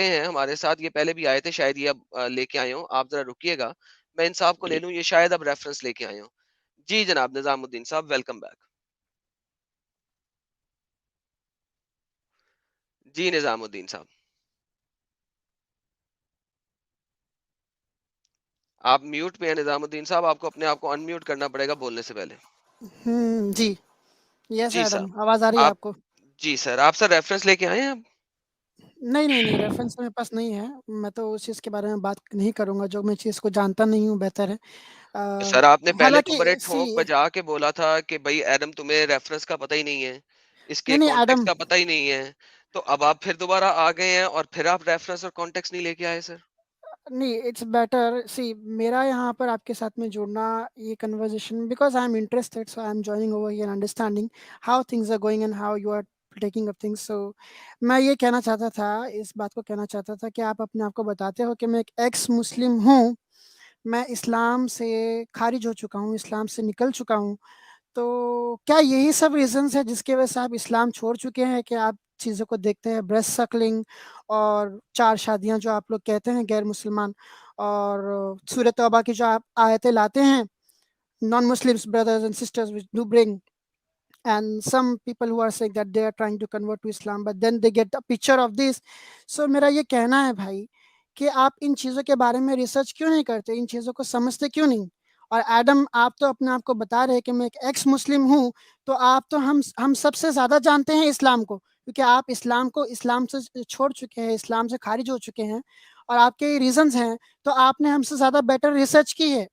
ہیں ہمارے ساتھ، یہ پہلے بھی آئے تھے، شاید یہ اب لے کے آئے ہوں. آپ ذرا رکیے گا، میں ان صاحب کو لے لوں، یہ شاید اب ریفرنس لے کے آئے ہوں. جی جناب نظام الدین صاحب، ویلکم بیک. جی نظام الدین صاحب، آپ میوٹ پہ ہیں. نظام الدین صاحب، آپ کو اپنے آپ کو ان میوٹ کرنا پڑے گا بولنے سے پہلے. جی یس جی ایڈم، صاحب، آواز آ رہی ہے آپ آپ کو؟ جی سر، آپ سر ریفرنس لے کے آئے ہیں اب؟ نہیں ریفرنس میرے پاس نہیں ہے. میں تو اس چیز کے بارے میں بات نہیں کروں گا جو میں چیز کو جانتا نہیں ہوں. بہتر ہے سر آپ نے پہلے تو حالانکہ بڑے ٹھونک بجا کے بولا تھا کہ بھائی ایڈم تمہیں ریفرنس کا پتہ ہی نہیں ہے، اس کے نہیں کانٹیکس ایڈم، کا پتہ ہی نہیں ہے. تو اب آپ پھر دوبارہ آ گئے ہیں اور پھر آپ ریفرنس اور کانٹیکس نہیں لے کے آئے سر. نہیں اٹس بیٹر سی میرا یہاں پر آپ کے ساتھ میں جڑنا یہ conversation because I am interested so I am joining over here understanding how things are going and how you are taking up things. So میں یہ کہنا چاہتا تھا، اس بات کو کہنا چاہتا تھا کہ آپ اپنے آپ کو بتاتے ہو کہ میں ایک ایکس مسلم ہوں، میں اسلام سے خارج ہو چکا ہوں، اسلام سے نکل چکا ہوں. تو کیا یہی سب ریزنس ہے جس کی وجہ سے آپ اسلام چھوڑ چکے ہیں کہ آپ چیزوں کو دیکھتے ہیں بریسٹ سکلنگ اور 4 شادیاں جو آپ لوگ کہتے ہیں غیر مسلمان، اور سورۃ توبہ کی جو آپ آیتیں لاتے ہیں non Muslims brothers and sisters which do bring, and some people who are saying that they are trying to convert to Islam but then they get a picture of this. So میرا یہ کہنا ہے بھائی کہ آپ ان چیزوں کے بارے میں ریسرچ کیوں نہیں کرتے، ان چیزوں کو سمجھتے کیوں نہیں؟ اور ایڈم آپ تو اپنے آپ کو بتا رہے کہ میں ایک ایکس مسلم ہوں، تو آپ تو ہم سب سے زیادہ جانتے ہیں اسلام کو، کیونکہ آپ اسلام سے چھوڑ چکے ہیں، اسلام سے خارج ہو چکے ہیں، اور آپ کے ریزنز ہیں، تو آپ نے ہم سے زیادہ بیٹر ریسرچ کی ہے.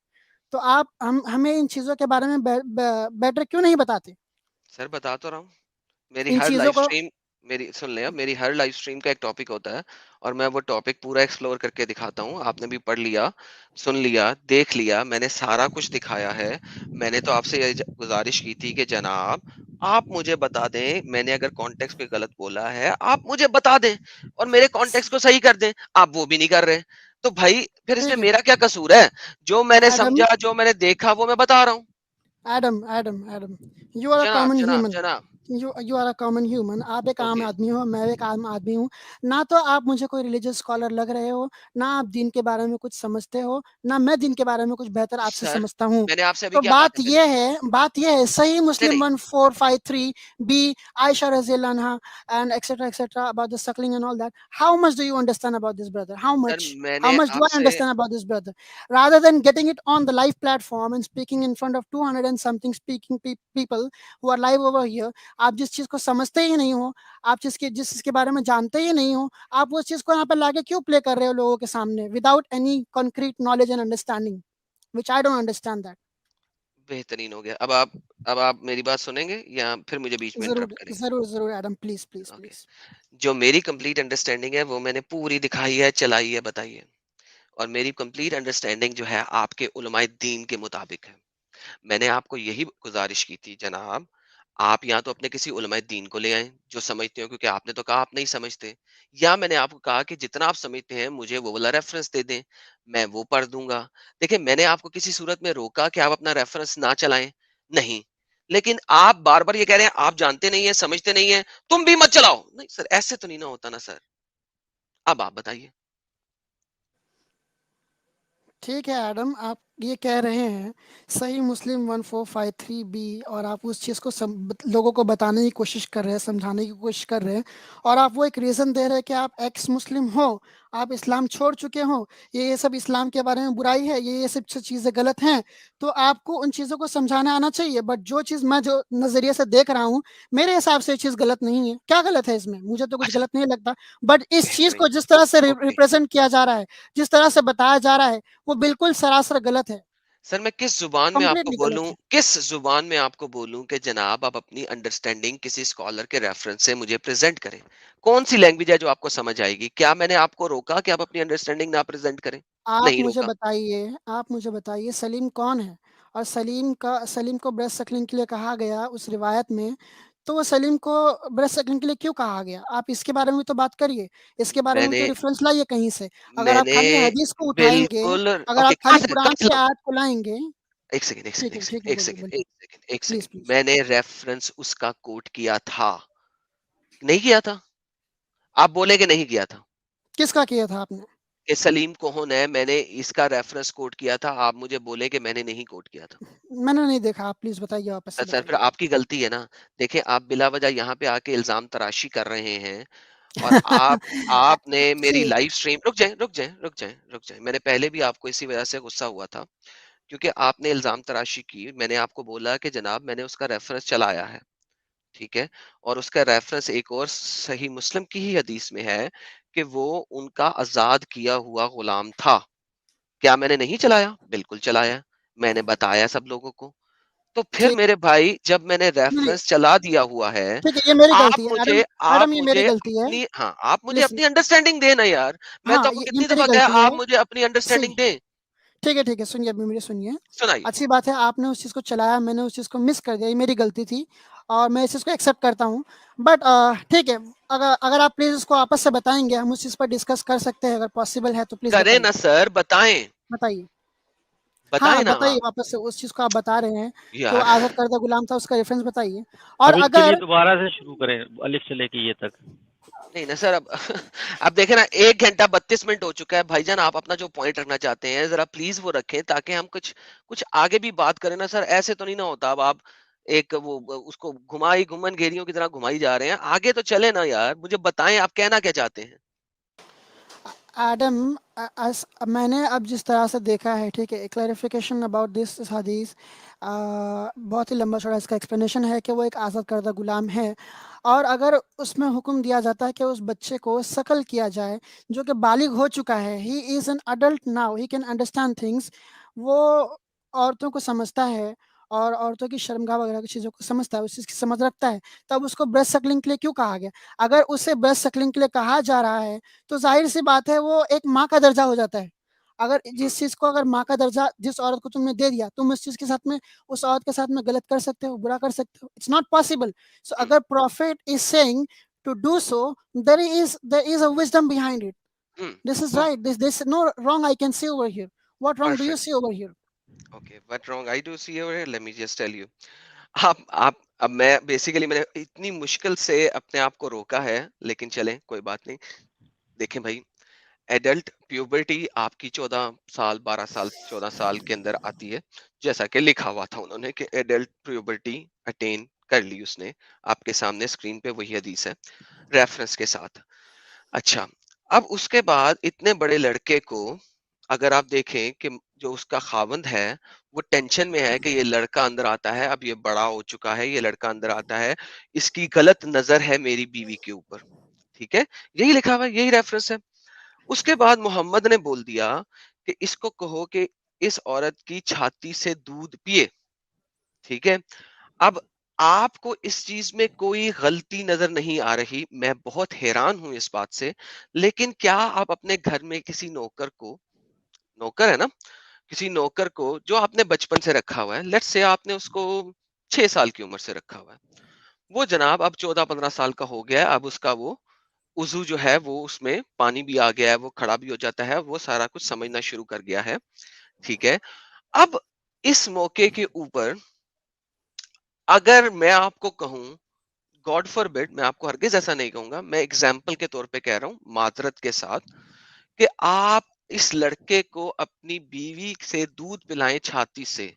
تو آپ ہمیں ان چیزوں کے بارے میں بیٹر کیوں نہیں بتاتے؟ سر بتا تو رہا ہوں، میری ان ہر چیزوں لائف کو سٹریم، میری سن لیں، میری ہر لائف سٹریم کا ایک ٹاپک ہوتا ہے اور میں وہ ٹاپک پورا ایکسپلور کر کے دکھاتا ہوں. آپ نے بھی پڑھ لیا، سن لیا، دیکھ لیا، میں نے سارا کچھ دکھایا ہے. میں نے تو آپ سے یہ گزارش کی تھی کہ جناب آپ مجھے بتا دیں، میں نے اگر کانٹیکس پہ غلط بولا ہے آپ مجھے بتا دیں اور میرے کانٹیکس کو صحیح کر دیں. آپ وہ بھی نہیں کر رہے. تو بھائی پھر اس میں ٹھیک ہے میرا کیا قصور ہے؟ جو میں نے ایڈم سمجھا، جو میں نے دیکھا، وہ میں بتا رہا ہوں. ایڈم یو آر اے جناب کامن جناب ہیومن. جناب you are a common human. آپ ایک عام اوکے آدمی ہو، میں ایک عام آدمی ہوں. نہ تو آپ مجھے کوئی ریلیجیس اسکالر لگ رہے ہو، نہ آپ دین کے بارے میں کچھ سمجھتے ہو، نہ میں دین کے بارے میں کچھ بہتر آپ سے سر. سمجھتا ہوں. میں نے آپ سے ابھی تو کیا باتیں کری؟ بات یہ ہے صحیح نہیں مسلم نہیں 1453 بی عائشہ رضی اللہ عنہا and etc about the suckling and all that. How much do you understand about this, brother? How sir much? میں How نے much do آپ I سے understand about this, brother? Rather than getting it on the live platform and speaking in front of 200 and something speaking people who are live over here, آپ جس چیز کو سمجھتے ہی نہیں ہو، آپ جس چیز کے بارے میں جانتے ہی نہیں ہو، آپ اس چیز کو یہاں پہ لا کے کیوں پلے کر رہے ہو لوگوں کے سامنے without any concrete knowledge and understanding which I don't understand that. بہترین ہو گیا. اب آپ میری بات سنیں گے یا پھر مجھے بیچ میں ضرور انٹرپٹ کریں گے؟ ضرور ضرور Adam, please please okay. Please. جو میری کمپلیٹ انڈرسٹینڈنگ ہے وہ میں نے پوری دکھائی ہے، چلائی ہے، بتائی ہے. اور میری کمپلیٹ انڈرسٹینڈنگ جو ہے آپ کے علماء دین کے مطابق ہے. میں نے آپ کو یہی گزارش کی تھی جناب، آپ یا تو اپنے کسی علماء دین کو لے آئیں جو سمجھتے ہو، کیونکہ آپ نے تو کہا آپ نہیں سمجھتے، یا میں نے آپ کو کہا کہ جتنا آپ سمجھتے ہیں مجھے وہ والا ریفرنس دے دیں، میں وہ پڑھ دوں گا. دیکھیں میں نے آپ کو کسی صورت میں روکا کہ آپ اپنا ریفرنس نہ چلائیں، نہیں. لیکن آپ بار بار یہ کہہ رہے ہیں آپ جانتے نہیں ہیں، سمجھتے نہیں ہیں، تم بھی مت چلاؤ. نہیں سر، ایسے تو نہیں نہ ہوتا نا سر. اب آپ بتائیے. ٹھیک ہے ایڈم، آپ یہ کہہ رہے ہیں صحیح مسلم 1453 بی، اور آپ اس چیز کو لوگوں کو بتانے کی کوشش کر رہے ہیں، سمجھانے کی کوشش کر رہے ہیں، اور آپ وہ ایک ریزن دے رہے ہیں کہ آپ ایکس مسلم ہو، آپ اسلام چھوڑ چکے ہوں، یہ سب اسلام کے بارے میں برائی ہے، یہ سب چیزیں غلط ہیں. تو آپ کو ان چیزوں کو سمجھانا آنا چاہیے. بٹ جو چیز میں جو نظریے سے دیکھ رہا ہوں، میرے حساب سے یہ چیز غلط نہیں ہے. کیا غلط ہے اس میں؟ مجھے تو کچھ اچھا، غلط نہیں لگتا. بٹ اس چیز بہترین. کو جس طرح سے اوکے ریپرزینٹ کیا جا رہا ہے، جس طرح سے بتایا جا رہا ہے، وہ بالکل سراسر غلط ہے، سر، میں کس زبان میں آپ کو کمپلیٹلی بولوں، غلط ہے. کس زبان میں آپ کو بولوں کہ جناب آپ اپنی انڈرسٹینڈنگ کسی اسکالر کے ریفرنس سے مجھے پریزنٹ کریں؟ کون سی لینگویج ہے جو آپ کو سمجھ آئے گی؟ کیا میں نے آپ کو روکا کہ آپ اپنی انڈرسٹینڈنگ نہ پریزنٹ کریں؟ نہیں روکا. آپ مجھے بتائیے سلیم کون ہے؟ اور سلیم کو بریسٹ سکلنگ کے لیے کہا گیا اس روایت میں، تو وہ سلیم کو بریسٹ سکلنگ کے لیے کیوں کہا گیا؟ آپ اس کے بارے میں تو بات کریے، اس کے بارے میں میں نے تو ریفرنس لائیے کہیں سے. اگر میں آپ نے خالی حدیث کو اٹھائیں گے، بالکل. اگر اوکے، آپ خالی کہاں قرآن سے کی لاؤں؟ آیت کو لائیں گے. ایک سیکنڈ ایک سیکنڈ ٹھیک ایک ہے سیکنڈ ٹھیک ہے، ایک بولیے سیکنڈ بولیے، ایک سیکنڈ ایک پلیز سیکنڈ پلیز. میں نے ریفرنس اس کا کوٹ کیا تھا، نہیں کیا تھا؟ آپ بولے کہ نہیں کیا تھا. کس کا کیا تھا آپ نے؟ کہ سلیم کون ہے، میں نے اس کا ریفرنس کوٹ کیا تھا، آپ مجھے بولے کہ میں نے نہیں کوٹ کیا تھا. میں نے نہیں دیکھا، آپ پلیز بتائیے، واپس سے سر پھر بتائیے. آپ کی غلطی ہے نا. دیکھیں آپ بلا وجہ یہاں پہ آ کے الزام تراشی کر رہے ہیں، اور آپ نے میری سی لائف سٹریم، رک جائیں میں نے پہلے بھی آپ کو اسی وجہ سے غصہ ہوا تھا، کیونکہ آپ نے الزام تراشی کی. میں نے آپ کو بولا کہ جناب میں نے اس کا ریفرنس چلایا ہے، ٹھیک ہے، اور اس کا ریفرنس ایک اور صحیح مسلم کی ہی حدیث میں ہے کہ وہ ان کا آزاد کیا ہوا غلام تھا. کیا میں نے نہیں چلایا؟ بالکل چلایا. میں نے بتایا سب لوگوں کو. تو پھر ٹھیک میرے بھائی جب میں نے میری ریفرنس چلا دیا ہوا ہے، ٹھیک ہے، یہ میری آپ غلطی ہے ایڈم. مجھے ایڈم، آپ یہ میری مجھے غلطی ہے. اپنی ہاں آپ مجھے لسن. اپنی انڈرسٹینڈنگ دیں نا یار. میں ہاں، تو آپ کو یہ کتنی میری دفعہ کہا غلطی ہے. آپ مجھے اپنی سی انڈرسٹینڈنگ دیں. ٹھیک ہے، سنیے، ابھی میری سنیے. سنائیے. اچھی بات ہے، آپ نے اس چیز کو چلایا، میں نے اس چیز کو مس کر دیا، یہ میری غلطی تھی اور میں اس چیز کو ایکسیپٹ کرتا ہوں. بٹ ٹھیک ہے، اگر آپ پلیز اس کو آپس سے بتائیں گے، ہم اس چیز پر ڈسکس کر سکتے ہیں، اگر پاسبل ہے تو پلیز کریں بتائیے. نا سر، بتائیں. بتائیے. ہاں ہاں، بتائیں نا بتائیے آپ. واپس سے اس چیز کو آپ بتا رہے ہیں کہ وہ یار آزاد کردہ غلام تھا، اس کا ریفرنس بتائیے. اور ابھی اگر چلیے دوبارہ سے شروع کریں، الف سے لے کے یہ تک. نہیں نا سر، اب دیکھیں نا 1 گھنٹہ 32 منٹ ہو چکا ہے. بھائی جان آپ اپنا جو پوائنٹ رکھنا چاہتے ہیں ذرا پلیز وہ رکھیں، تاکہ ہم کچھ آگے بھی بات کریں نا سر. ایسے تو نہیں نا ہوتا. اب آپ ایک وہ اس کو گھمائی گھومن گھیریوں کی طرح گھمائی جا رہے ہیں. آگے تو چلے نا یار، مجھے بتائیں آپ کہنا کیا چاہتے ہیں. ایڈم، میں نے اب جس طرح سے دیکھا ہے، ٹھیک ہے، کلیریفیکیشن اباؤٹ دس حدیث، بہت ہی لمبا چوڑا اس کا ایکسپلینیشن ہے کہ وہ ایک آزاد کردہ غلام ہے. اور اگر اس میں حکم دیا جاتا ہے کہ اس بچے کو سکل کیا جائے، جو کہ بالغ ہو چکا ہے، he is an adult now, he can understand things, وہ عورتوں کو سمجھتا ہے اور عورتوں کی شرمگاہ وغیرہ کی چیزوں کو سمجھتا ہے، اس چیز کی سمجھ رکھتا ہے. تب اس کو بریسٹ سکلنگ کے لیے کیوں کہا گیا؟ اگر اسے بریسٹ سکلنگ کے لیے کہا جا رہا ہے تو ظاہر سی بات ہے وہ ایک ماں کا درجہ ہو جاتا ہے. اگر ہم، جس چیز کو، اگر ماں کا درجہ جس عورت کو تم نے دے دیا، تم اس چیز کے ساتھ میں، اس عورت کے ساتھ میں غلط کر سکتے ہو، برا کر سکتے ہو. It's not possible. سو ہم، اگر profit is seeing to do so, there is a wisdom behind it. ہم، This is ہم، right. This no wrong I can see over here. What wrong do you perfect. see over here? Okay, what wrong I do see over here? Let me just tell you. آپ اب میں basically میں نے اتنی مشکل سے اپنے آپ کو روکا ہے، لیکن چلیں کوئی بات نہیں. دیکھیں بھائی، ایڈلٹ پیوبرٹی آپ کی 14 سال 12 سال 14 سال کے اندر آتی ہے، جیسا کہ لکھا ہوا تھا انہوں نے کہ ایڈلٹ پیوبرٹی اٹین کر لی اس نے. آپ کے سامنے اسکرین پہ وہی حدیث ہے ریفرنس کے ساتھ. اچھا، اب اس کے بعد اتنے بڑے لڑکے کو اگر آپ دیکھیں کہ جو اس کا خاوند ہے وہ ٹینشن میں ہے کہ یہ لڑکا اندر آتا ہے، اب یہ بڑا ہو چکا ہے، یہ لڑکا اندر آتا ہے، اس کی غلط نظر ہے میری بیوی کے اوپر. ٹھیک ہے، یہی لکھا ہوا ہے، یہی ریفرنس ہے. اس کے بعد محمد نے بول دیا کہ اس کو کہو کہ اس عورت کی چھاتی سے دودھ پیے. ٹھیک ہے، اب آپ کو اس چیز میں کوئی غلطی نظر نہیں آ رہی. میں بہت حیران ہوں اس بات سے. لیکن کیا آپ اپنے گھر میں کسی نوکر کو، نوکر ہے نا، کسی نوکر کو جو آپ نے بچپن سے رکھا ہوا ہے، لیٹ سے آپ نے اس کو 6 سال کی عمر سے رکھا ہوا ہے، وہ جناب اب 14 15 سال کا ہو گیا ہے، اب اس کا وہ وضو جو ہے وہ اس میں پانی بھی آ گیا ہے، وہ کھڑا بھی ہو جاتا ہے، وہ سارا کچھ سمجھنا شروع کر گیا ہے. ٹھیک ہے، اب اس موقع کے اوپر اگر میں آپ کو کہوں، گاڈ فار بٹ، میں آپ کو ہرگز ایسا نہیں کہوں گا، میں اگزامپل کے طور پہ کہہ رہا ہوں معذرت کے ساتھ، کہ آپ اس لڑکے کو اپنی بیوی سے دودھ پلائیں چھاتی سے،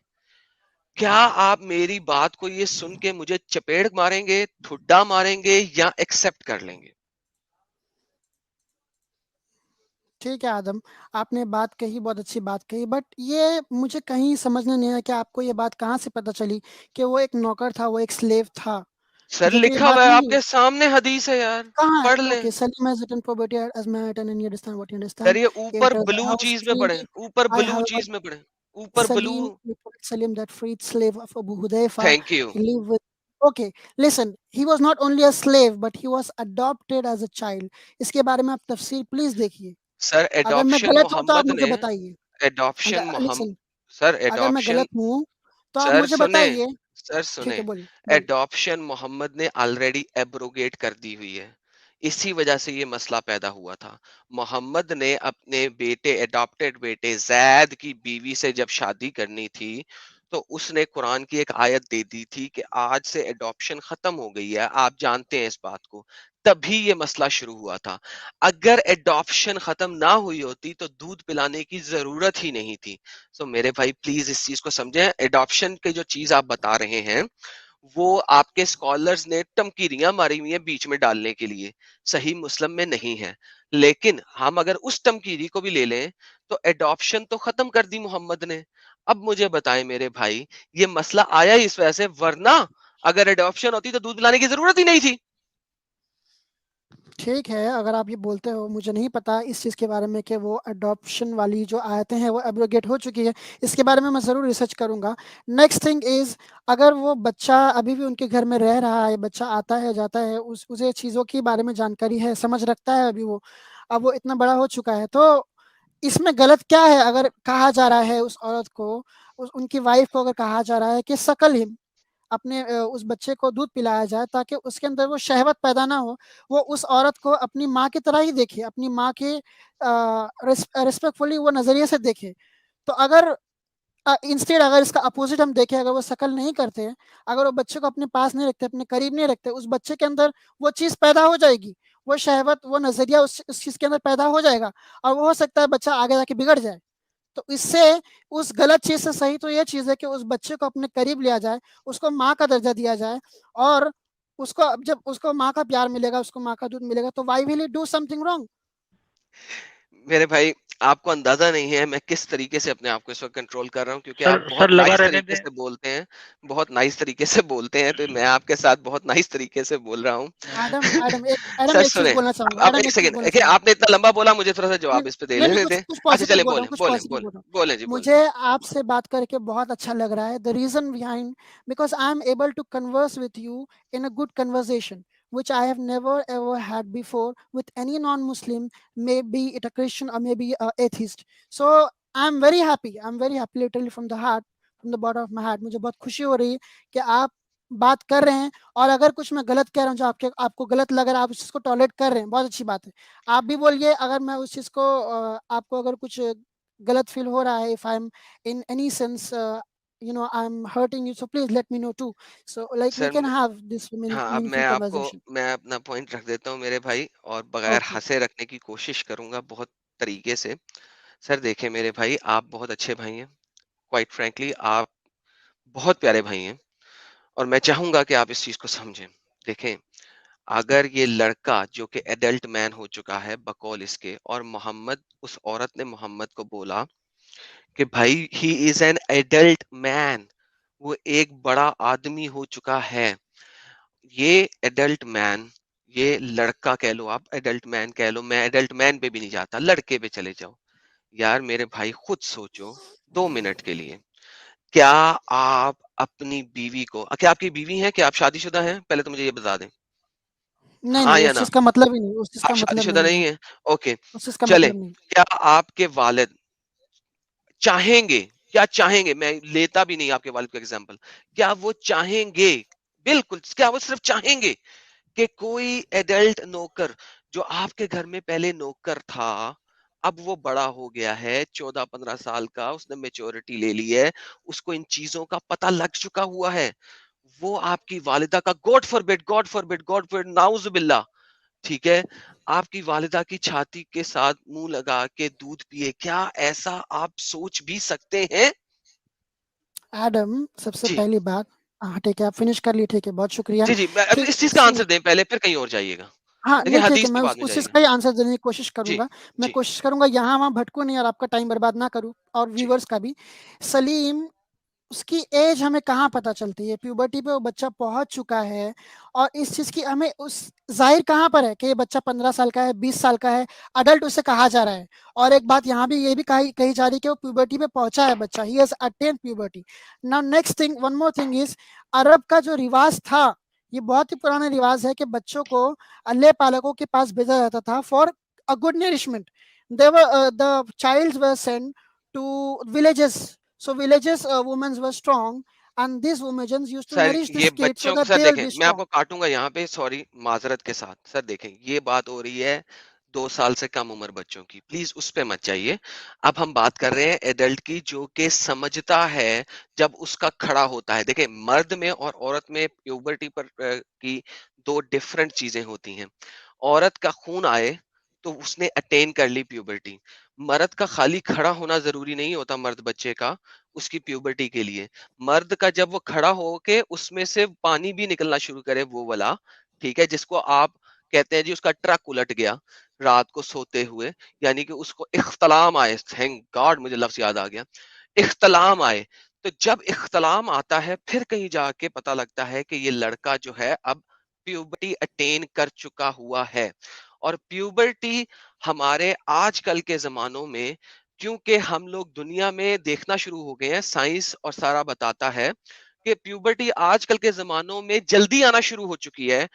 کیا آپ میری بات کو یہ سن کے مجھے چپیڑ ماریں گے، ٹھڈا ماریں گے، یا ایکسپٹ کر لیں گے؟ ٹھیک ہے آدم، آپ نے بات کہی، بہت اچھی بات کہی، بٹ یہ مجھے کہیں سمجھنے نہیں آیا کہ آپ کو یہ بات کہاں سے پتہ چلی کہ وہ ایک نوکر تھا، وہ ایک سلیو تھا. سر جو کہ یہ لکھا ہوا بات ہے نہیں آپ ہے. کے سامنے، حدیث ہے یار، کہاں ہے؟ پڑھ لیں. Okay, Salim has written poverty as Manhattan and you understand what you sir understand. یہ He اوپر enters the بلو house چیز میں free. پڑھیں، اوپر I بلو have a چیز میں پڑھیں، اوپر بلو. Salim, the prophet Salim, that freed slave of Abu Hudayfa. Thank you. He lived with. Okay, listen. He was not only a slave, but he was adopted as a child. اس کے بارے میں آپ تفسیر please دیکھیے. سر اگر میں adaption غلط ہوں تو آپ محمد مجھے نے، بتائیے. ایڈاپشن محمد، Listen. سر اگر میں ایڈاپشن، غلط ہوں تو آپ سر مجھے سنیں، بتائیے. سر ٹھیک سنیں، ہے، بولیے بولیے. ایڈاپشن محمد نے آلریڈی ایبروگیٹ کر دی ہوئی ہے. اسی وجہ سے یہ مسئلہ پیدا ہوا تھا. محمد نے اپنے بیٹے، ایڈاپٹیڈ بیٹے زید کی بیوی سے جب شادی کرنی تھی تو اس نے قرآن کی ایک آیت دے دی تھی کہ آج سے ایڈاپشن ختم ہو گئی ہے، آپ جانتے ہیں اس بات کو. تبھی یہ مسئلہ شروع ہوا تھا. اگر ایڈاپشن ختم نہ ہوئی ہوتی تو دودھ پلانے کی ضرورت ہی نہیں تھی. سو میرے بھائی پلیز اس چیز کو سمجھیں. ایڈاپشن کی جو چیز آپ بتا رہے ہیں وہ آپ کے اسکالرز نے ٹمکیریاں ماری ہوئی ہیں بیچ میں ڈالنے کے لیے, صحیح مسلم میں نہیں ہے. لیکن ہم اگر اس ٹمکیری کو بھی لے لیں تو ایڈاپشن تو ختم کر دی محمد نے. اب مجھے بتائیں میرے بھائی, یہ مسئلہ آیا ہی اس وجہ سے, ورنہ اگر ایڈاپشن ہوتی تو دودھ پلانے کی ضرورت ہی نہیں تھی. ٹھیک ہے, اگر آپ یہ بولتے ہو, مجھے نہیں پتا اس چیز کے بارے میں کہ وہ اڈاپشن والی جو آیتیں ہیں وہ ایبروگیٹ ہو چکی ہے. اس کے بارے میں ضرور ریسرچ کروں گا. نیکسٹ تھنگ از, اگر وہ بچہ ابھی بھی ان کے گھر میں رہ رہا ہے, بچہ آتا ہے جاتا ہے, اسے چیزوں کے بارے میں جانکاری ہے, سمجھ رکھتا ہے, ابھی وہ اب وہ اتنا بڑا ہو چکا ہے, تو اس میں غلط کیا ہے؟ اگر کہا جا رہا ہے اس عورت کو, ان کی وائف کو اگر کہا جا رہا ہے کہ سکل ہم, اپنے اس بچے کو دودھ پلایا جائے تاکہ اس کے اندر وہ شہوت پیدا نہ ہو, وہ اس عورت کو اپنی ماں کی طرح ہی دیکھے, اپنی ماں کے ریسپیکٹفلی وہ نظریے سے دیکھے. تو اگر انسٹیڈ اگر اس کا اپوزٹ ہم دیکھیں, اگر وہ سکل نہیں کرتے, اگر وہ بچے کو اپنے پاس نہیں رکھتے, اپنے قریب نہیں رکھتے, اس بچے کے اندر وہ چیز پیدا ہو جائے گی, وہ شہوت, وہ نظریہ اس چیز کے اندر پیدا ہو جائے گا, اور وہ ہو سکتا ہے بچہ آگے جا کے بگڑ جائے. تو اس سے, اس غلط چیز سے صحیح تو یہ چیز ہے کہ اس بچے کو اپنے قریب لیا جائے, اس کو ماں کا درجہ دیا جائے, اور اس کو جب اس کو ماں کا پیار ملے گا, اس کو ماں کا دودھ ملے گا, تو why will he do something wrong? میرے بھائی آپ کو اندازہ نہیں ہے میں کس طریقے سے اپنے آپ کو اس وقت کنٹرول کر رہا ہوں, کیونکہ آپ سر بہت لگا نائس رہنے طریقے دیں. سے بولتے ہیں, بہت نائس طریقے سے بولتے ہیں, تو میں آپ کے ساتھ بہت نائس طریقے سے بول رہا ہوں. ایڈم سر ایک چیز سنیں, بولنا چاہوں گا, اب ایڈم ایک ایک چیز سیکنڈ, بولنا دیکھیں چاہوں گا. آپ نے اتنا لمبا بولا, مجھے تھوڑا سا جواب اس پہ دے نہیں لینے دیں. کچھ اچھا چلیں پازیٹیو بول رہا بولیں ہوں, کچھ بولیں پازیٹیو بولیں بول رہا ہوں. بولیں جی بولیں. مجھے آپ سے بات کر کے بہت اچھا لگ رہا ہے. The reason behind, because I am able to converse with you in a good conversation, which I have never ever had before with any non-Muslim, maybe it a Christian or maybe a atheist. So I'm very happy. I'm very happy literally from the heart, from the bottom of my heart. مجھے بہت خوشی ہو رہی ہے کہ آپ بات کر رہے ہیں, اور اگر کچھ میں غلط کہہ رہا ہوں جو آپ کو غلط لگ رہا ہے, آپ اس چیز کو ٹالریٹ کر رہے ہیں, بہت اچھی بات ہے. آپ بھی بولیے اگر میں اس چیز کو, آپ کو اگر کچھ غلط فیل ہو رہا ہے, if I'm in any sense I'm hurting you, so please let me know too, so like we sir can have this ہاں, اب meaningful conversation. میں اپنا پوائنٹ رکھ دیتا ہوں میرے بھائی, اور بغیر Okay. ہنسے رکھنے کی کوشش کروں گا بہت طریقے سے. سر دیکھیں میرے بھائی, آپ بہت اچھے بھائی ہیں, کوائٹ فرینکلی آپ بہت پیارے بھائی ہیں, اور میں چاہوں گا کہ آپ اس چیز کو سمجھیں. دیکھیں, اگر یہ لڑکا جو کہ ایڈلٹ مین ہو چکا ہے بقول اس کے, اور محمد, اس عورت نے محمد کو بولا کہ بھائی ہی از این ایڈلٹ مین, وہ ایک بڑا آدمی ہو چکا ہے. یہ ایڈلٹ مین, یہ لڑکا کہہ لو, آپ ایڈلٹ مین کہہ لو, میں ایڈلٹ مین پہ بھی نہیں جاتا, لڑکے پہ چلے جاؤ. یار میرے بھائی خود سوچو 2 منٹ کے لیے, کیا آپ اپنی بیوی کو, کیا آپ کی بیوی ہے, کیا آپ شادی شدہ ہیں, پہلے تو مجھے یہ بتا دیں, نہیں ہاں نہیں, یا اس نہ. چیز کا مطلب ہی نہیں, اس چیز کا آپ شادی مطلب شدہ نہیں ہے, نہیں ہیں, اوکے. اس چیز کا چلیں, مطلب نہیں. کیا آپ کے والد چاہیں گے, کیا چاہیں گے, میں لیتا بھی نہیں آپ کے والد کا ایگزامپل, کیا وہ چاہیں گے, بالکل, کیا وہ صرف چاہیں گے کہ کوئی ایڈلٹ نوکر جو آپ کے گھر میں پہلے نوکر تھا, اب وہ بڑا ہو گیا ہے 14-15 سال کا, اس نے میچورٹی لے لی ہے, اس کو ان چیزوں کا پتہ لگ چکا ہوا ہے, وہ آپ کی والدہ کا گاڈ فاربٹ ناؤز باللہ, ٹھیک ہے, آپ کی والدہ کی چھاتی کے ساتھ منہ لگا کے دودھ پیے, کیا ایسا آپ سوچ بھی سکتے ہیں؟ ایڈم, سب سے جی پہلی بات, ہاں ٹھیک ہے, آپ فنش کر لیے, ٹھیک ہے, بہت شکریہ. جی جی, ٹھیک, اس چیز کا آنسر دیں پہلے, پھر کہیں اور جائیے گا. ہاں دیکھیں نہیں ٹھیک ہے, حدیث میں پہ بعد میں اس جائیے چیز گا. کا ہی آنسر دینے کی کوشش کروں جی گا. میں جی کوشش کروں گا یہاں وہاں بھٹکوں نہیں, اور آپ کا ٹائم برباد نہ کروں, اور جی. ویورز کا بھی. سلیم, اس کی ایج ہمیں کہاں پتہ چلتی ہے؟ پیوبرٹی پہ وہ بچہ پہنچ چکا ہے, اور اس چیز کی ہمیں اس ظاہر کہاں پر ہے کہ یہ بچہ 15 سال کا ہے, 20 سال کا ہے, اڈلٹ اسے کہا جا رہا ہے. اور ایک بات یہاں بھی یہ بھی کہی جا رہی ہے کہ وہ پیوبرٹی پہ پہنچا ہے بچہ, he has attained puberty. Now next thing, one more thing is, عرب کا جو رواج تھا, یہ بہت ہی پرانا رواج ہے کہ بچوں کو اللہ پالکوں کے پاس بھیجا جاتا تھا for a good nourishment. The childs were sent to villages. So villages women were strong, and these women used to sir nourish یہ these kids so بچوں کو, that سر they will دیکھیں be میں آپ strong. کو کاٹوں گا یہاں پہ, sorry معذرت کے ساتھ. سر دیکھیں یہ بات ہو رہی ہے 2 سال سے کم عمر بچوں کی, پلیز اس پہ مت جائیے. اب ہم بات کر رہے ہیں ایڈلٹ کی, جو کہ سمجھتا ہے جب اس کا کھڑا ہوتا ہے. دیکھیں مرد میں اور عورت میں پیوبرٹی پر کی دو ڈفرنٹ چیزیں ہوتی ہیں. عورت کا خون آئے تو اس نے اٹین کر لی پیوبرٹی. مرد کا خالی کھڑا ہونا ضروری نہیں ہوتا مرد بچے کا اس کی پیوبرٹی کے لیے. مرد کا جب وہ کھڑا ہو کے اس میں سے پانی بھی نکلنا شروع کرے وہ والا، ٹھیک ہے، جس کو آپ کہتے ہیں جی اس کا ٹرک الٹ گیا رات کو سوتے ہوئے، یعنی کہ اس کو اختلام آئے، تھینک گاڈ مجھے لفظ یاد آ گیا، اختلام آئے. تو جب اختلام آتا ہے پھر کہیں جا کے پتا لگتا ہے کہ یہ لڑکا جو ہے اب پیوبرٹی اٹین کر چکا ہوا ہے. اور پیوبرٹی ہمارے آج کل کے زمانوں میں، کیونکہ ہم لوگ دنیا میں دیکھنا شروع ہو گئے ہیں، سائنس اور سارا بتاتا ہے کہ پیوبرٹی آج کل کے زمانوں میں جلدی آنا شروع ہو چکی ہے،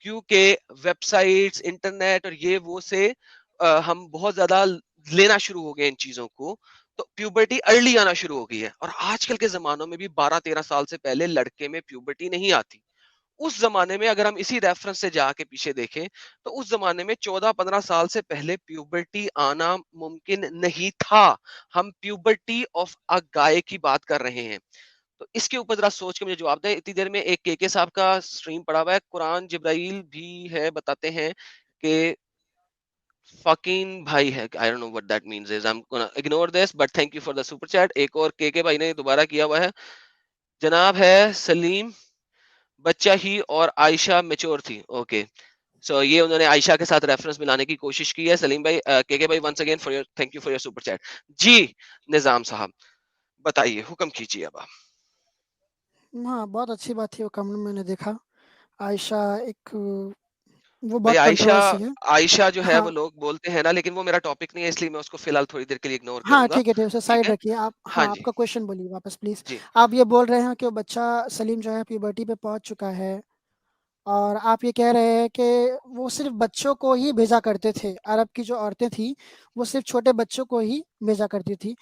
کیونکہ ویب سائٹس، انٹرنیٹ اور یہ وہ سے ہم بہت زیادہ لینا شروع ہو گئے ان چیزوں کو. تو پیوبرٹی ارلی آنا شروع ہو گئی ہے. اور آج کل کے زمانوں میں بھی 12-13 سال سے پہلے لڑکے میں پیوبرٹی نہیں آتی. اس زمانے میں اگر ہم اسی ریفرنس سے جا کے پیچھے دیکھیں تو اس زمانے میں 14-15 سال سے پہلے پیوبرٹی آنا ممکن نہیں تھا. ہم پیوبرٹی آف ا گائے کی بات کر رہے ہیں. تو اس کے اوپر ذرا سوچ کے مجھے جواب دیں. اتنی دیر میں ایک کے صاحب کا سٹریم پڑا ہوا ہے، قرآن جبرائیل بھی ہے، بتاتے ہیں کہ فقین بھائی ہے. I don't know what that means is. I'm gonna ignore this but thank you for the super chat. ایک اور کے بھائی نے دوبارہ کیا ہوا ہے. جناب ہے سلیم بچہ ہی اور عائشہ میچور تھی. اوکے سو یہ انہوں نے عائشہ کے ساتھ ریفرنس ملانے کی کوشش کی ہے. سلیم بھائی کے بھائی once again for your thank you for your super chat. جی نظام صاحب بتائیے، حکم کیجیے اب آپ. ہاں بہت اچھی بات تھی وہ کمنٹ میں نے دیکھا. عائشہ ایک وہ بھائی بہت کنٹروورسی ہے. عائشہ جو ہے ہاں وہ لوگ بولتے ہیں نا، لیکن وہ میرا ٹاپک نہیں ہے، اس لیے میں اس کو فی الحال تھوڑی دیر کے لیے اگنور ہاں کروں گا. ٹھیک ہے اسے ٹھیک سائڈ ہے، رکھیے آپ. ہاں ہاں آپ جی کا کویشچن بولیے واپس پلیز. جی. آپ یہ بول رہے ہیں کہ وہ بچہ سلیم جو ہے پیوبرٹی پہ پہنچ چکا ہے، اور آپ یہ کہہ رہے ہیں کہ وہ صرف بچوں کو ہی بھیجا کرتے تھے، عرب کی جو عورتیں تھیں وہ صرف چھوٹے بچوں کو ہی بھیجا کرتی تھی.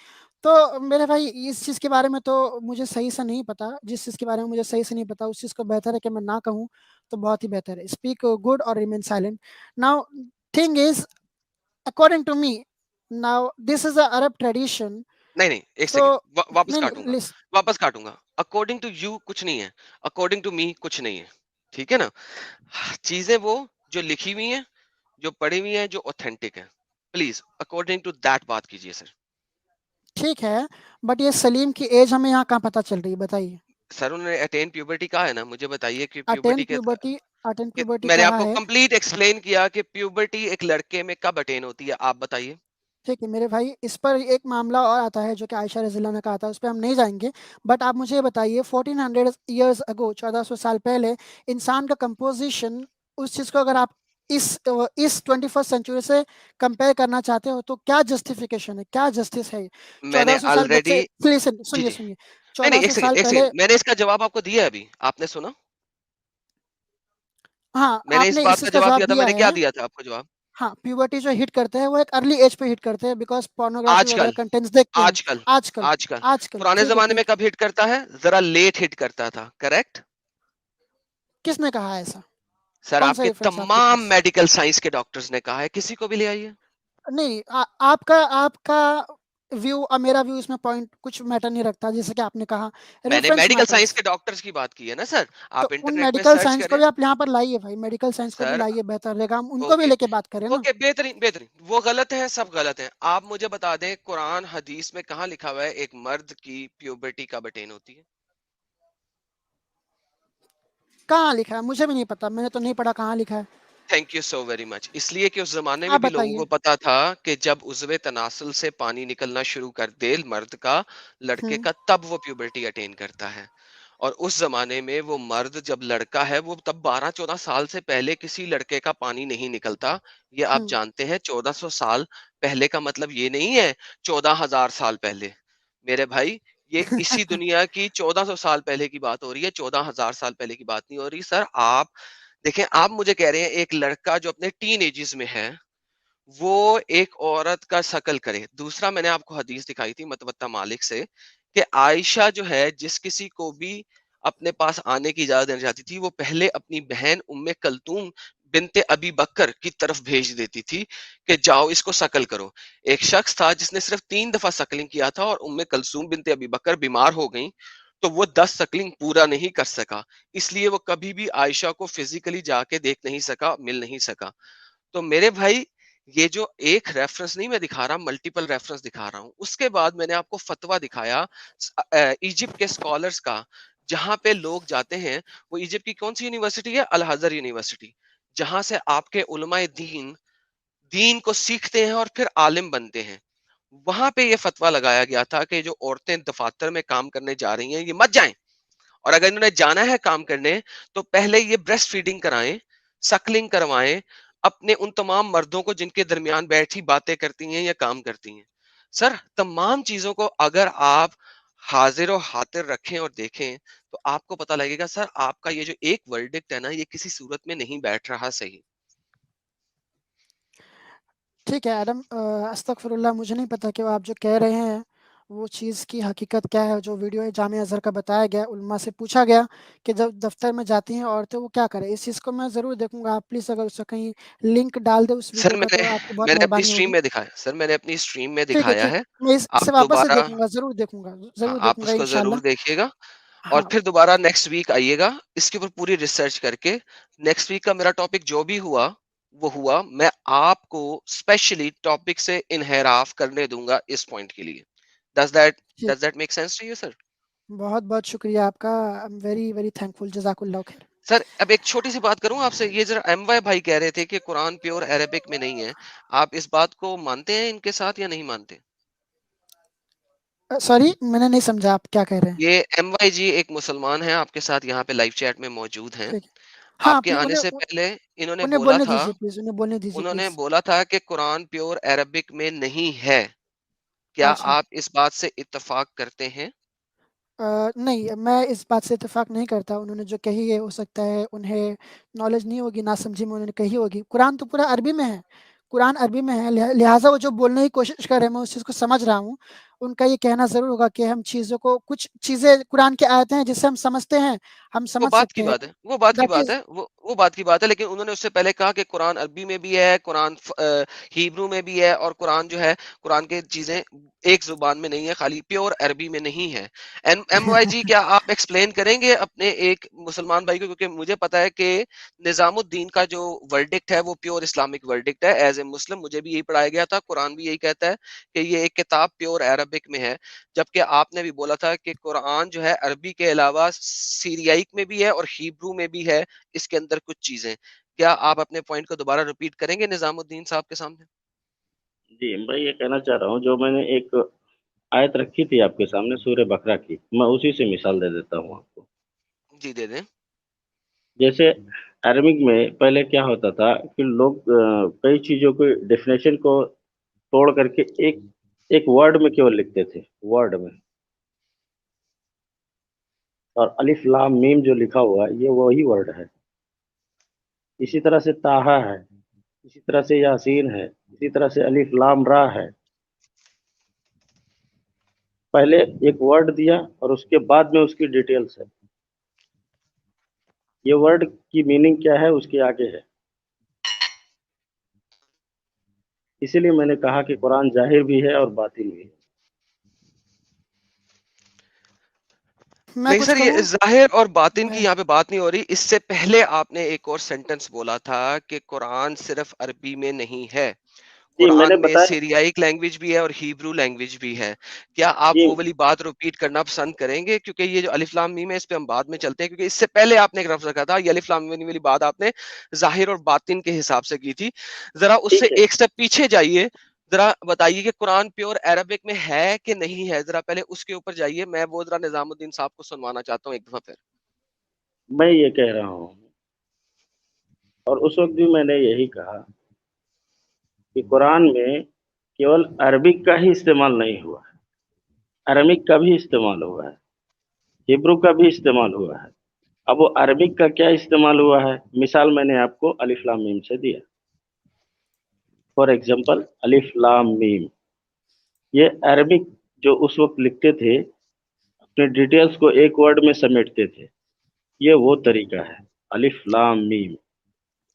تو میرے بھائی اس چیز کے بارے میں تو مجھے صحیح سے نہیں پتا. جس چیز کے بارے میں مجھے صحیح سے نہیں پتا اس چیز کو بہتر ہے کہ میں نہ کہوں تو بہت ہی بہتر ہے. اسپیک گڈ اور remain silent. Now thing is according to me now this is a Arab tradition. نہیں ایک سو سیکنڈ واپس نہیں کاٹوں گا، نہیں واپس کاٹوں گا. اکارڈنگ ٹو یو کچھ نہیں ہے، اکارڈنگ ٹو می کچھ نہیں ہے. ٹھیک ہے نا، چیزیں وہ جو لکھی ہوئی ہیں، جو پڑھی ہوئی ہیں، جو اوتھینٹک ہے، پلیز اکارڈنگ ٹو دیٹ بات کیجیے سر. ٹھیک ہے بٹ یہ سلیم کی ایج ہمیں یہاں کہاں پتہ چل رہی ہے بتائیے. سر انہوں نے اٹین پیوبرٹی کہا ہے نا، مجھے بتائیے کہ اٹین پیوبرٹی کے پیوبرٹی میں نے آپ کہا کو ہے. کمپلیٹ ایکسپلین کیا کہ پیوبرٹی ایک لڑکے میں کب اٹین ہوتی ہے. آپ بتائیے. ٹھیک ہے میرے بھائی، اس پر ایک معاملہ اور آتا ہے جو کہ عائشہ رضی اللہ نے کہا تھا، اس پہ ہم نہیں جائیں گے. بٹ آپ مجھے یہ بتائیے 1400 ایئرز اگو، 1400 سال پہلے انسان کا کمپوزیشن، اس چیز کو اگر آپ اس 21 سینچری سے کمپیئر کرنا چاہتے ہو تو کیا جسٹیفیکیشن ہے، کیا جسٹس ہے؟ میں نے 1400 سال آلریڈی بچے جی سنیے جی سنیے نہیں چودہ سو سال ایک پہلے. سیکنڈ میں نے اس کا جواب آپ کو دیا ہے ابھی، آپ نے سنا؟ ہاں میں نے آپ اس نے بات اس کا چیز کا جواب دیا جواب تھا. میں دیا نے ہے. کیا دیا تھا آپ کو جواب؟ ہاں پیوبرٹی جو ہٹ کرتے ہیں وہ ایک ارلی ایج پہ ہٹ کرتے ہیں بیکاز پورنوگرافی آج وغیرہ کل کنٹینٹس دیکھتے ہیں. آج کل آج کل آج کل آج کل پرانے ٹھیک ہے زمانے میں ٹھیک. کب ہٹ کرتا ہے؟ ذرا لیٹ ہٹ کرتا تھا، کریکٹ؟ کس نے کہا ہے ایسا؟ سر کون آپ سا کے ریفرنس آپ کے تمام پاس؟ میڈیکل سائنس کے ڈاکٹرز نے کہا ہے، کسی کو بھی لے آئیے. نہیں آپ کا ویو اور میرا ویو اس میں پوائنٹ کچھ میٹر نہیں رکھتا. جیسے کہ آپ نے کہا میں نے ریفرنس میڈیکل میٹرز. سائنس کے ڈاکٹرز کی بات کی ہے نا سر. تو آپ ان انٹرنیٹ پہ میڈیکل سرچ سائنس کو کریں. بھی آپ یہاں پر لائیے بھائی، میڈیکل سائنس کو بھی سر لائیے، بہتر رہے گا. ہم ان کو بھی اوکے لے کے بات کریں نا. اوکے بہترین بہترین. وہ غلط ہے، سب غلط ہیں. آپ مجھے بتا دیں قرآن حدیث میں کہاں لکھا ہوا ہے ایک مرد کی پیوبرٹی کب اٹین ہوتی ہے؟ کہاں لکھا ہے؟ مجھے بھی نہیں پتا، میں نے تو نہیں پڑھا کہاں لکھا ہے. Thank you so very much. اس لیے کہ اس زمانے میں آپ بھی لوگوں بتائیے. کو پتا تھا کہ جب عضو تناسل سے پانی نکلنا شروع کر دے مرد کا، لڑکے ہوں کا، تب وہ پیوبرٹی اٹین کرتا ہے. اور اس زمانے میں وہ مرد جب لڑکا ہے وہ تب 12-14 سال سے پہلے کسی لڑکے کا پانی نہیں نکلتا. یہ آپ ہوں جانتے ہیں 1400 سال پہلے کا مطلب یہ نہیں ہے 14,000 سال پہلے. میرے بھائی یہ اسی دنیا کی 1400 سال پہلے کی بات ہو رہی ہے، 14,000 سال پہلے کی بات نہیں ہو رہی. سر آپ دیکھیں، آپ مجھے کہہ رہے ہیں ایک لڑکا جو اپنے ٹین ایجز میں ہے وہ ایک عورت کا شکل کرے. دوسرا میں نے آپ کو حدیث دکھائی تھی متوتہ مالک سے کہ عائشہ جو ہے جس کسی کو بھی اپنے پاس آنے کی اجازت دینا چاہتی تھی وہ پہلے اپنی بہن ام کلثوم بنت ابی بکر کی طرف بھیج دیتی تھی کہ جاؤ اس کو شکل کرو. ایک شخص تھا جس نے صرف 3 دفعہ شکلنگ کیا تھا اور ام کلثوم بنت ابی بکر بیمار ہو گئیں تو وہ 10 سکلنگ پورا نہیں کر سکا، اس لیے وہ کبھی بھی عائشہ کو فزیکلی جا کے دیکھ نہیں سکا، مل نہیں سکا. تو میرے بھائی یہ جو ایک ریفرنس نہیں میں دکھا رہا، ملٹیپل ریفرنس دکھا رہا ہوں. اس کے بعد میں نے آپ کو فتویٰ دکھایا ایجپٹ کے سکالرز کا، جہاں پہ لوگ جاتے ہیں. وہ ایجپٹ کی کون سی یونیورسٹی ہے؟ الازہر یونیورسٹی، جہاں سے آپ کے علماء دین کو سیکھتے ہیں اور پھر عالم بنتے ہیں. وہاں پہ یہ فتویٰ لگایا گیا تھا کہ جو عورتیں دفاتر میں کام کرنے جا رہی ہیں یہ مت جائیں، اور اگر انہوں نے جانا ہے کام کرنے تو پہلے یہ بریسٹ فیڈنگ کرائیں، سکلنگ کروائیں اپنے ان تمام مردوں کو جن کے درمیان بیٹھی باتیں کرتی ہیں یا کام کرتی ہیں. سر تمام چیزوں کو اگر آپ حاضر و حاضر رکھیں اور دیکھیں تو آپ کو پتہ لگے گا سر آپ کا یہ جو ایک ورڈکٹ ہے نا یہ کسی صورت میں نہیں بیٹھ رہا صحیح. ٹھیک ہے ایڈم، استغفر اللہ، مجھے نہیں پتا کہ وہ آپ جو کہہ رہے ہیں وہ چیز کی حقیقت کیا ہے. جو ویڈیو جامعہ ازہر کا بتایا گیا، علماء سے پوچھا گیا کہ جب دفتر میں جاتی ہیں عورتیں وہ کیا کریں. اس چیز کو میں ضرور دیکھوں گا. آپ پلیز اگر اس کا کہیں لنک ڈال دیں اس سر ویڈیو کا تو آپ کی بہت میں نے اپنی مہربانی اسٹریم ہوگی. میں دکھایا، سر میں نے اپنی اسٹریم میں ٹھیک ہے، دکھایا ٹھیک ہے. ہے، میں اسے آپ واپس سے دوبارہ دیکھوں گا، ضرور دیکھوں گا، ضرور آپ دیکھوں گا اس کو انشاءاللہ. ضرور دیکھیے گا اور ہاں پھر دوبارہ نیکسٹ ویک آئیے گا اس کے اوپر پوری ریسرچ کر کے. نیکسٹ ویک کا میرا ٹاپک جو بھی ہوا وہ ہوا، میں آپ کو اسپیشلی ٹاپک سے انحراف کرنے دوں گا اس پوائنٹ کے لیے. ڈز ٹھیک. That make sense to you sir? بہت بہت شکریہ آپ کا. I am very very thankful. جزاک اللہ خیر. سر اب ایک چھوٹی سی بات کروں آپ سے. یہ ذرا ایم وائی بھائی کہہ رہے تھے کہ قرآن پیور عربک میں نہیں ہے، آپ اس بات کو مانتے ہیں ان کے ساتھ یا نہیں مانتے؟ سوری میں نے نہیں سمجھا آپ کیا کہہ رہے ہیں. یہ ایم وائی جی ایک مسلمان ہیں آپ کے ساتھ یہاں پہ لائیو چیٹ میں موجود ہیں. ٹھیک ہے. ہاں آپ کے آنے سے پہلے انہوں نے انہیں بولا بولنے تھا، دیجیے پلیز، انہیں بولنے دیجیے انہوں نے پلیز. بولا تھا کہ قرآن پیور عربک میں نہیں ہے. کیا اچھا، آپ اس بات سے اتفاق کرتے ہیں؟ نہیں میں اس بات سے اتفاق نہیں کرتا. انہوں نے جو کہی ہے ہو سکتا ہے انہیں نالج نہیں ہوگی، ناسمجھی میں انہوں نے کہی ہوگی. قرآن تو پورا عربی میں ہے، قرآن عربی میں ہے، لہٰذا وہ جو بولنے کی کوشش کر رہے ہیں میں اس چیز کو سمجھ رہا ہوں. ان کا یہ کہنا ضرور ہوگا کہ ہم چیزوں کو، کچھ چیزیں قرآن کی آیتیں ہیں جس سے ہم سمجھتے ہیں، ہم وہ سمجھ بات کی سکتے ہیں. بات ہے، وہ بات کی دیٹ بات از ہے، وہ بات کی بات ہے. لیکن انہوں نے اس سے پہلے کہا کہ قرآن عربی میں بھی ہے، قرآن ہیبرو میں بھی ہے، اور قرآن جو ہے قرآن کے چیزیں ایک زبان میں نہیں ہے، خالی پیور عربی میں نہیں ہے. ایم وائی جی کیا آپ ایکسپلین کریں گے اپنے ایک مسلمان بھائی کو؟ کیونکہ مجھے پتا ہے کہ نظام الدین کا جو ورڈکٹ ہے وہ پیور اسلامک ورڈکٹ ہے. ایز اے مسلم مجھے بھی یہی پڑھایا گیا تھا، قرآن بھی یہی کہتا ہے کہ یہ ایک کتاب پیور عربک میں ہے. جبکہ آپ نے بھی بولا تھا کہ قرآن جو ہے عربی کے علاوہ سیریائک میں بھی ہے اور ہیبرو میں بھی ہے، اس کے اندر کچھ چیزیں. کیا آپ اپنے پوائنٹ کو دوبارہ ریپیٹ کریں گے نظام الدین صاحب کے سامنے؟ جی میں یہ کہنا چاہ رہا ہوں، جو میں نے ایک آیت رکھی تھی آپ کے سامنے سورہ بقرہ کی، میں اسی سے مثال دے دیتا ہوں آپ کو. جی دے دیں. جیسے عربک میں پہلے کیا ہوتا تھا کہ لوگ کئی چیزوں کو ڈیفینیشن کو توڑ کر کے ایک ورڈ میں کیول لکھتے تھے، ورڈ میں. اور الف لام میم جو لکھا ہوا ہے یہ وہی ورڈ ہے. اسی طرح سے تاہا ہے، اسی طرح سے یاسین ہے، اسی طرح سے الف لام را ہے. پہلے ایک ورڈ دیا اور اس کے بعد میں اس کی ڈیٹیلز ہے. یہ ورڈ کی میننگ کیا ہے اس کے آگے ہے. اسی لیے میں نے کہا کہ قرآن ظاہر بھی ہے اور باطن بھی ہے. میں نہیں کچھ سر، یہ کہوں. ظاہر اور باطن کی میں یہاں پہ بات نہیں ہو رہی. اس سے پہلے آپ نے ایک اور سینٹنس بولا تھا کہ قرآن صرف عربی میں نہیں ہے، جی میں نے قرآن میں بتایا. سیریائک لینگویج بھی ہے اور ہیبرو لینگویج بھی ہے. کیا آپ جی وہ والی بات ریپیٹ کرنا پسند کریں گے؟ کیونکہ یہ جو الف لام میم ہے اس پہ ہم بعد میں چلتے ہیں، کیونکہ اس سے پہلے آپ نے ایک لفظ رکھا تھا، یہ الف لام میم والی بات آپ نے ظاہر اور باطن کے حساب سے کی تھی. ذرا اس سے ٹھیک ہے. ایک سٹیپ پیچھے جائیے، ذرا بتائیے کہ قرآن پیور عربک میں ہے کہ نہیں ہے. ذرا پہلے اس کے اوپر جائیے، میں وہ ذرا نظام الدین صاحب کو سنوانا چاہتا ہوں ایک دفعہ پھر. میں یہ کہہ رہا ہوں، اور اس وقت بھی میں نے یہی کہا کہ قرآن میں کیول عربک کا ہی استعمال نہیں ہوا ہے، ارمک کا بھی استعمال ہوا ہے، ہبرو کا بھی استعمال ہوا ہے. اب وہ عربک کا کیا استعمال ہوا ہے؟ مثال میں نے آپ کو الف لام میم سے دیا. فار ایگزامپل الف لام میم، یہ عربک جو اس وقت لکھتے تھے اپنے ڈیٹیلز کو ایک ورڈ میں سمیٹتے تھے، یہ وہ طریقہ ہے الف لام میم.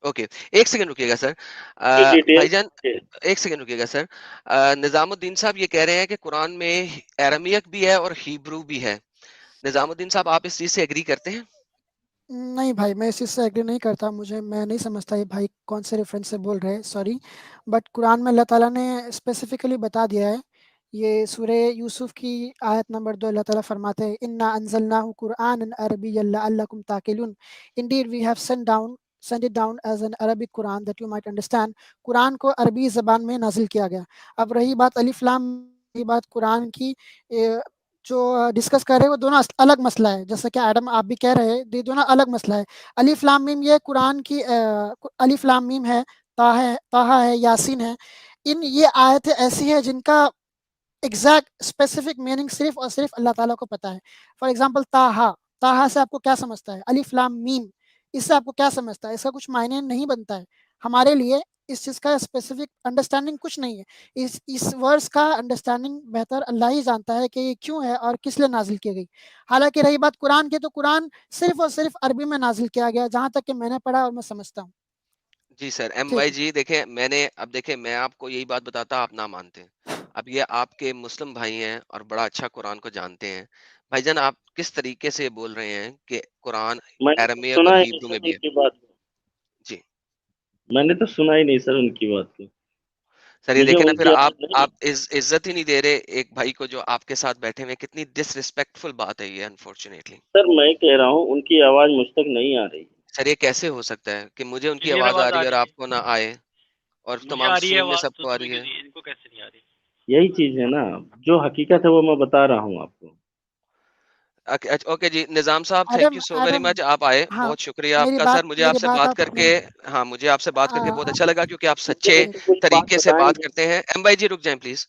اوکے ایک سیکنڈ رکیے گا سر. یہ بھائی ڈیٹیلز. جان ایک سیکنڈ رکیے گا سر. نظام الدین صاحب یہ کہہ رہے ہیں کہ قرآن میں ایرمیک بھی ہے اور ہیبرو بھی ہے. نظام الدین صاحب آپ اس چیز سے ایگری کرتے ہیں؟ نہیں بھائی، میں اس چیز سے ایگری نہیں کرتا. میں نہیں سمجھتا یہ بھائی کون سے ریفرنس سے بول رہے ہیں، سوری. بٹ قرآن میں اللہ تعالیٰ نے اسپیسیفکلی بتا دیا ہے. یہ سورہ یوسف کی آیت نمبر 2 اللہ تعالیٰ فرماتے ہیں انا انزلناہ قرآنا عربیا لعلکم تعقلون. Indeed we have sent it down as an Arabic Quran that you might understand. قرآن کو عربی زبان میں نازل کیا گیا. اب رہی بات الف لام، رہی بات قرآن کی، جو ڈسکس کر رہے ہیں وہ دونوں الگ مسئلہ ہے. جیسا کہ ایڈم آپ بھی کہہ رہے ہیں، یہ دونوں الگ مسئلہ ہے. الف لام میم یہ قرآن کی الف لام میم ہے، طٰہٰ ہے، یاسین ہے. یہ آیتیں ایسی ہیں جن کا ایگزیکٹ اسپیسیفک میننگ صرف اور صرف اللہ تعالیٰ کو پتہ ہے. فار ایگزامپل طٰہٰ سے آپ کو کیا سمجھتا ہے؟ الف لام میم، اس سے آپ کو کیا سمجھتا ہے؟ اس کا کچھ معنی نہیں بنتا ہے ہمارے لیے. اس چیز کا اسپیسیفک انڈرسٹینڈنگ کچھ نہیں ہے. اس ورس کا انڈرسٹینڈنگ بہتر اللہ ہی جانتا ہے کہ یہ کیوں ہے اور کس لیے نازل کی گئی. حالانکہ رہی بات قرآن کی، تو قرآن صرف اور صرف عربی میں نازل کیا گیا، جہاں تک کہ میں نے پڑھا اور میں سمجھتا ہوں. جی سر. ایم ٹھیک وائی ہے. جی دیکھیں، میں آپ کو یہی بات بتاتا، آپ نہ مانتے. اب یہ آپ کے مسلم بھائی ہیں اور بڑا اچھا قرآن کو جانتے ہیں. بھائی جان آپ کس طریقے سے بول رہے ہیں کہ قرآن میں نے تو ایرمیک اور سنا ہی نہیں ہیبرو میں سر بھی ان ہے؟ کی بات کو. جی میں نے تو سنا ہی نہیں سر ان کی بات کو. سر، یہ مجھے دیکھیں نا، ان پھر کی آپ آواز نہیں. آپ عزت ہی نہیں دے رہے ایک بھائی کو جو آپ کے ساتھ بیٹھے ہوئے. کتنی ڈس ریسپیکٹفل بات ہے یہ، انفارچونیٹلی. سر میں کہہ رہا ہوں ان کی آواز مجھ تک نہیں آ رہی. سر یہ کیسے ہو سکتا ہے کہ مجھے ان کی کلیئر آواز آ آواز رہی آ ہے اور رہی ہے، آپ کو نہ آئے، اور مجھے تمام آ رہی ہے اسٹریم میں آواز سب تو کو آ تمہیں رہی کیوں ہے؟ نہیں، ان کو کیسے نہیں آ رہی؟ یہی چیز ہے نا، جو حقیقت ہے وہ میں بتا رہا ہوں آپ کو. اوکے جی. نظام صاحب تھینک ایڈم یو سو ویری ایڈم مچ، آپ آئے، ہاں، بہت شکریہ آپ کا سر. مجھے آپ سے بات کر کے مجھے آپ سے بات کر کے بہت اچھا لگا، کیونکہ آپ مجھے سچے ان کی کوئی بات طریقے سے بتائیں بات گے؟ کرتے ہیں. ایم بھائی جی رک جائیں پلیز،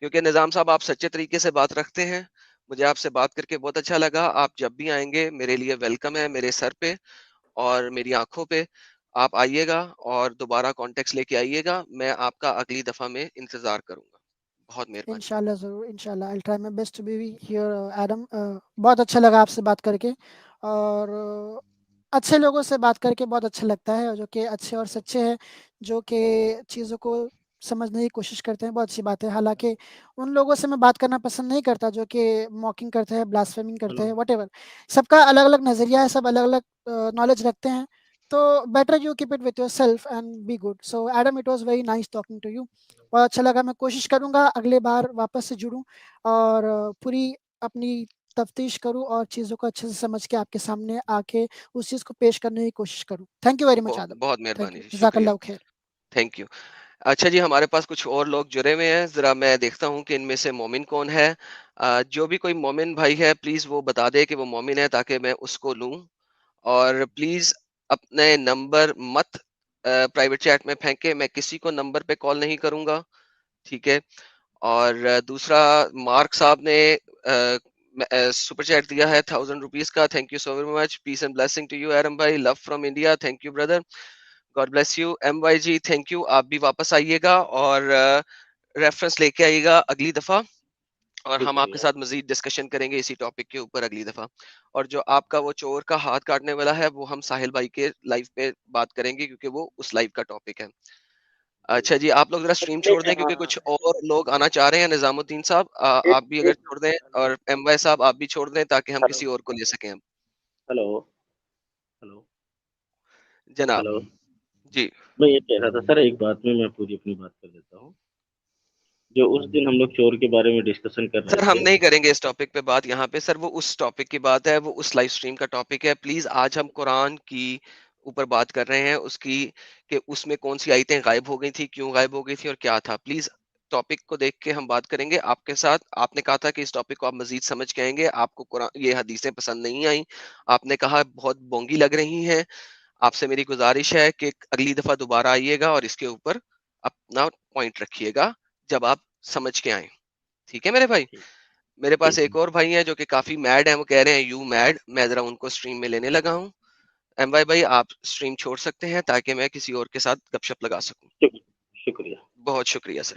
کیونکہ نظام صاحب آپ سچے طریقے سے بات رکھتے ہیں. مجھے آپ سے بات کر کے بہت اچھا لگا. آپ جب بھی آئیں گے میرے لیے ویلکم ہے، میرے سر پہ اور میری آنکھوں پہ. آپ آئیے گا اور دوبارہ کانٹیکٹ لے کے آئیے گا. میں آپ کا اگلی دفعہ میں انتظار کروں گا. بہت مہربانی. انشاءاللہ ضرور، انشاءاللہ I'll try my best to be here. Adam بہت اچھا لگا آپ سے بات کر کے، اور اچھے لوگوں سے بات کر کے بہت اچھا لگتا ہے، جو کہ اچھے اور سچے ہیں، جو کہ چیزوں کو سمجھنے کی کوشش کرتے ہیں. بہت اچھی بات ہے. حالانکہ ان لوگوں سے میں بات کرنا پسند نہیں کرتا جو کہ موکنگ کرتے ہیں، بلاسفیمنگ کرتے ہیں، واٹ ایور. سب کا الگ الگ نظریہ ہے، سب الگ الگ نالج رکھتے ہیں. تو better you keep it with yourself and be good. So Adam it was very nice talking to you. بہت اچھا لگا. میں کوشش کروں گا اگلے بار واپس سے جڑوں اور پوری اپنی تفتیش کروں اور چیزوں کو اچھے سے سمجھ کے آپ کے سامنے آ کے اس چیز کو پیش کرنے کی کوشش کروں. تھینک یو ویری مچ آدم. بہت تھینک مہربانی یو. جی، جزاک شکریہ. اللہ خیر. Thank you. اچھا جی، ہمارے پاس کچھ اور لوگ جڑے ہوئے ہیں. ذرا میں دیکھتا ہوں کہ ان میں سے مومن کون ہے. جو بھی کوئی مومن بھائی ہے پلیز وہ بتا دے کہ وہ مومن ہے، تاکہ میں اس کو لوں. اور پلیز اپنے نمبر مت پرائیویٹ چیٹ میں پھینکے. میں کسی کو نمبر پہ کال نہیں کروں گا، ٹھیک ہے. اور دوسرا، مارک صاحب نے سپر چیٹ دیا ہے 1000 روپیز کا. Thank you so very much. Peace and blessing to you Iram بھائی. Love from India. Thank you brother. God bless you. M Y G thank you. آپ بھی واپس آئیے گا اور ریفرنس لے کے آئیے گا اگلی دفعہ، اور ہم آپ کے شکریہ. ساتھ مزید ڈسکشن کریں گے اسی ٹاپک کے اوپر اگلی دفعہ. اور جو آپ کا وہ چور کا ہاتھ کاٹنے والا ہے، وہ ہم ساحل بھائی کے لائف پہ بات کریں گے، کیونکہ وہ اس لائف کا ٹاپک ہے. اچھا جی، آپ لوگ ذرا اسٹریم چھوڑ دیں کیونکہ کچھ اور لوگ آنا چاہ رہے ہیں. نظام الدین صاحب آپ بھی اگر چھوڑ دیں، اور ایم وائی صاحب آپ بھی چھوڑ دیں، تاکہ ہم کسی اور کو لے سکیں. ہلو ہلو جناب ہلو. جی. میں یہ کہہ رہا تھا سر، ایک بات میں پوری اپنی بات کر دیتا ہوں. جو اس دن ہم لوگ چور کے بارے میں ڈسکشن کر رہے سر ہم تھے. نہیں کریں گے اس ٹاپک پہ بات یہاں پہ. سر وہ اس ٹاپک کی بات ہے، وہ اس لائف سٹریم کا ٹاپک ہے. پلیز آج ہم قرآن کی اوپر بات کر رہے ہیں، اس کی کہ اس میں کون سی آیتیں غائب ہو گئی تھی، کیوں غائب ہو گئی تھی، اور کیا تھا. پلیز ٹاپک کو دیکھ کے ہم بات کریں گے آپ کے ساتھ. آپ نے کہا تھا کہ اس ٹاپک کو آپ مزید سمجھ کے آئیں گے. آپ کو قرآن یہ حدیثیں پسند نہیں آئیں، آپ نے کہا بہت بونگی لگ رہی ہیں. آپ سے میری گزارش ہے کہ اگلی دفعہ دوبارہ آئیے گا اور اس کے اوپر اپنا پوائنٹ رکھیے گا جب آپ سمجھ کے آئیں. ٹھیک ہے میرے بھائی. میرے پاس ایک اور بھائی ہیں جو کہ کافی میڈ ہیں. وہ کہہ رہے ہیں یو میڈ. میں ذرا ان کو اسٹریم میں لینے لگا ہوں. ایم وائی بھائی آپ اسٹریم چھوڑ سکتے ہیں تاکہ میں کسی اور کے ساتھ گپ شپ لگا سکوں. شکریہ. بہت شکریہ سر.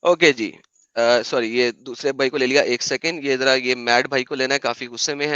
اوکے جی. سوری، یہ دوسرے بھائی کو لے لیا. ایک سیکنڈ، یہ ذرا یہ میڈ بھائی کو لینا ہے، کافی غصے میں ہے.